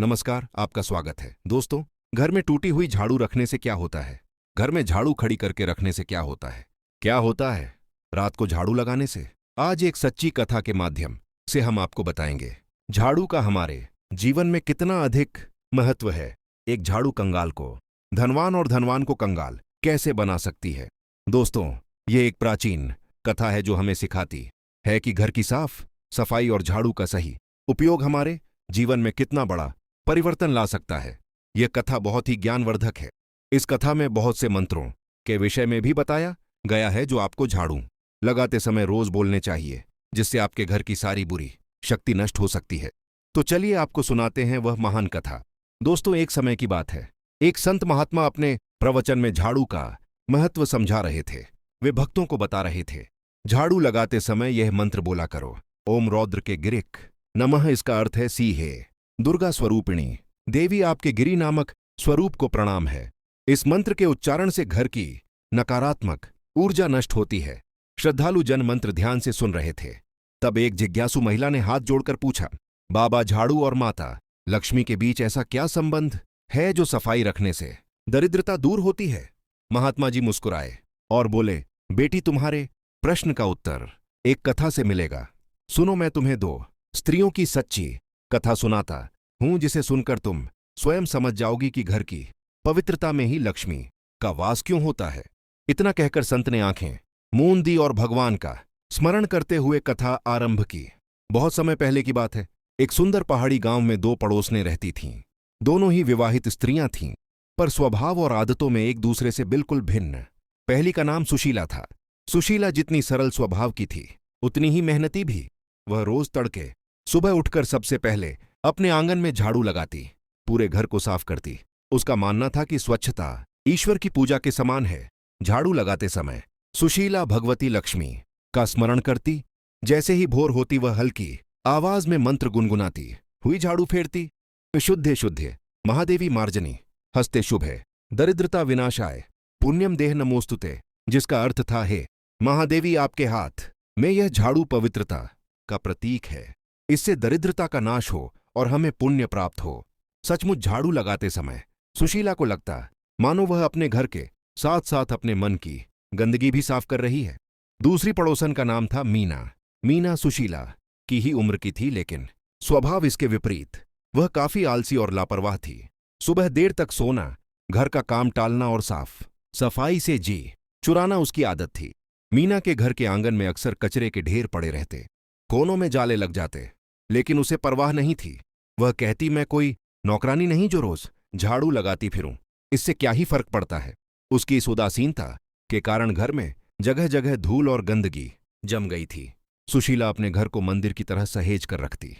नमस्कार, आपका स्वागत है। दोस्तों, घर में टूटी हुई झाड़ू रखने से क्या होता है? घर में झाड़ू खड़ी करके रखने से क्या होता है? क्या होता है रात को झाड़ू लगाने से? आज एक सच्ची कथा के माध्यम से हम आपको बताएंगे झाड़ू का हमारे जीवन में कितना अधिक महत्व है। एक झाड़ू कंगाल को धनवान और धनवान को कंगाल कैसे बना सकती है? दोस्तों, ये एक प्राचीन कथा है जो हमें सिखाती है कि घर की साफ सफाई और झाड़ू का सही उपयोग हमारे जीवन में कितना बड़ा परिवर्तन ला सकता है। यह कथा बहुत ही ज्ञानवर्धक है। इस कथा में बहुत से मंत्रों के विषय में भी बताया गया है जो आपको झाड़ू लगाते समय रोज बोलने चाहिए, जिससे आपके घर की सारी बुरी शक्ति नष्ट हो सकती है। तो चलिए आपको सुनाते हैं वह महान कथा। दोस्तों, एक समय की बात है। एक संत महात्मा अपने प्रवचन में झाड़ू का महत्व समझा रहे थे। वे भक्तों को बता रहे थे, झाड़ू लगाते समय यह मंत्र बोला करो, ओम रौद्र के गिरिक नमः। इसका अर्थ है सी हे दुर्गा स्वरूपिणी देवी, आपके गिरि नामक स्वरूप को प्रणाम है। इस मंत्र के उच्चारण से घर की नकारात्मक ऊर्जा नष्ट होती है। श्रद्धालु जन मंत्र ध्यान से सुन रहे थे। तब एक जिज्ञासु महिला ने हाथ जोड़कर पूछा, बाबा, झाड़ू और माता लक्ष्मी के बीच ऐसा क्या संबंध है जो सफाई रखने से दरिद्रता दूर होती है? महात्मा जी मुस्कुराए और बोले, बेटी, तुम्हारे प्रश्न का उत्तर एक कथा से मिलेगा। सुनो, मैं तुम्हें दो स्त्रियों की सच्ची कथा सुनाता हूं, जिसे सुनकर तुम स्वयं समझ जाओगी कि घर की पवित्रता में ही लक्ष्मी का वास क्यों होता है। इतना कहकर संत ने आंखें मूंद दी और भगवान का स्मरण करते हुए कथा आरंभ की। बहुत समय पहले की बात है। एक सुंदर पहाड़ी गांव में दो पड़ोसनें रहती थीं। दोनों ही विवाहित स्त्रियां थीं, पर स्वभाव और आदतों में एक दूसरे से बिल्कुल भिन्न। पहली का नाम सुशीला था। सुशीला जितनी सरल स्वभाव की थी, उतनी ही मेहनती भी। वह रोज तड़के सुबह उठकर सबसे पहले अपने आंगन में झाड़ू लगाती, पूरे घर को साफ करती। उसका मानना था कि स्वच्छता ईश्वर की पूजा के समान है। झाड़ू लगाते समय सुशीला भगवती लक्ष्मी का स्मरण करती। जैसे ही भोर होती, वह हल्की आवाज में मंत्र गुनगुनाती हुई झाड़ू फेरती। शुद्धे शुद्धे महादेवी मार्जनी हस्ते शुभे दरिद्रता विनाशाय पुण्यम देह नमोस्तुते, जिसका अर्थ था, हे महादेवी, आपके हाथ में यह झाड़ू पवित्रता का प्रतीक है। इससे दरिद्रता का नाश हो और हमें पुण्य प्राप्त हो। सचमुच झाड़ू लगाते समय सुशीला को लगता मानो वह अपने घर के साथ साथ अपने मन की गंदगी भी साफ कर रही है। दूसरी पड़ोसन का नाम था मीना। मीना सुशीला की ही उम्र की थी, लेकिन स्वभाव इसके विपरीत। वह काफी आलसी और लापरवाह थी। सुबह देर तक सोना, घर का काम टालना और साफ सफाई से जी चुराना उसकी आदत थी। मीना के घर के आंगन में अक्सर कचरे के ढेर पड़े रहते, कोनों में जाले लग जाते, लेकिन उसे परवाह नहीं थी। वह कहती, मैं कोई नौकरानी नहीं जो रोज झाड़ू लगाती फिरूं, इससे क्या ही फर्क पड़ता है। उसकी इस उदासीनता के कारण घर में जगह जगह धूल और गंदगी जम गई थी। सुशीला अपने घर को मंदिर की तरह सहेज कर रखती।